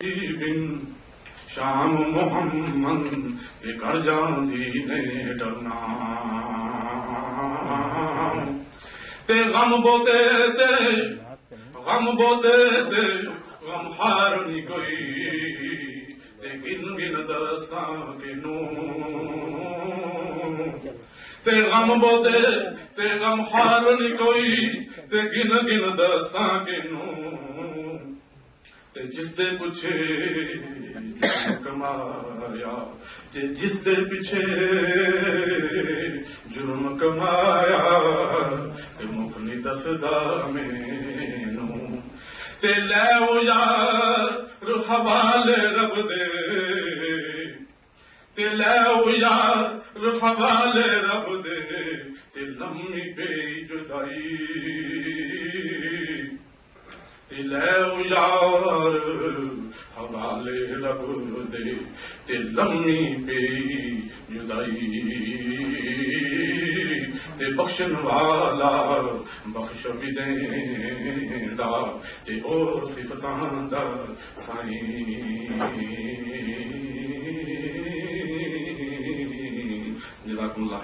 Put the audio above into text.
बिन शाम मोहम्मद ते कर जांदी ने डरना ते गम बोते ते गम हार नहीं कोई ते गिन गिन दसा गिनू ते गम बोते ते गम हार नहीं कोई ते गिन गिन दसा गिनू ते जिसते पुछे जुर्म कमाया ते जिसते पिछे जुर्म कमाया ते मुख नहीं दसदा मैनू ते लै ओ यार हवाले रब दे ते लै ओ यार हवाले रब दे ते लम्मी पे जुदाई ते लै ओ यार हवाले रब दे ते लम्मी पे जुदाई ते बख्शन वाला बख्श भी देंदा ते ओ सिफतां दा साईं। जज़ाकुमुल्लाह।